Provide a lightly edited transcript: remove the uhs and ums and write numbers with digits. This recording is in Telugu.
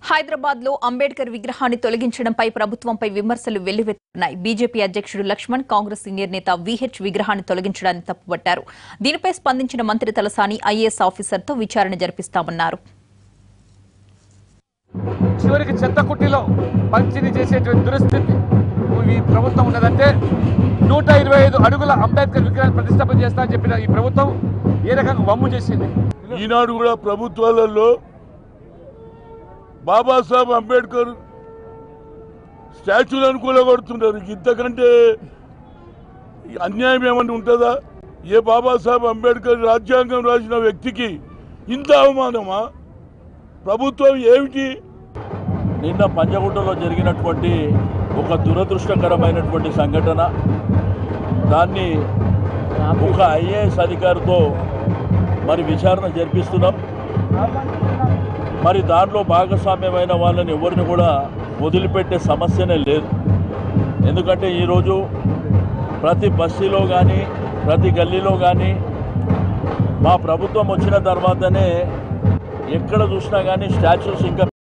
హైదరాబాద్ లో అంబేద్కర్ విగ్రహాన్ని తొలగించడంపై ప్రభుత్వంపై విమర్శలు వెల్లువెత్తుతున్నాయి. బీజేపీ అధ్యక్షుడు లక్ష్మణ్, కాంగ్రెస్ సీనియర్ నేత వీహెచ్ విగ్రహాన్ని తొలగించడాన్ని తప్పుపట్టారు. దీనిపై స్పందించిన మంత్రి తలసాని ఐఏఎస్ ఆఫీసర్తో విచారణ జరిపిస్తామన్నారు. చివరికి చెత్త కుట్టిలో పంపిణీ చేసేటువంటి దురస్థితి ఈ ప్రభుత్వం ఉన్నదంటే 125 అడుగుల అంబేద్కర్ విగ్రహాన్ని ప్రతిష్టాపన చేస్తామని చెప్పిన ఈ ప్రభుత్వం ఏ రకంగా వమ్ము చేసింది. ఈనాడు కూడా ప్రభుత్వాలలో బాబాసాహెబ్ అంబేద్కర్ స్టాచ్యూలను కూలగొడుతున్నారు. ఇంతకంటే అన్యాయం ఏమన్నా ఉంటుందా? ఏ బాబాసాహెబ్ అంబేద్కర్ రాజ్యాంగం రాసిన వ్యక్తికి ఇంత అవమానమా? ప్రభుత్వం ఏమిటి? నిన్న పంజగుట్టలో జరిగినటువంటి ఒక దురదృష్టకరమైనటువంటి సంఘటన, దాన్ని ఒక ఐఏఎస్ అధికారితో మరి విచారణ జరిపిస్తున్నాం. మరి దాంట్లో భాగస్వామ్యమైన వాళ్ళని ఎవరిని కూడా వదిలిపెట్టే సమస్యనే లేదు. ఎందుకంటే ఈరోజు ప్రతి బస్తీలో కానీ ప్రతి గల్లీలో కానీ మా ప్రభుత్వం వచ్చిన తర్వాతనే ఎక్కడ చూసినా కానీ స్టాచ్యూస్ ఇంకా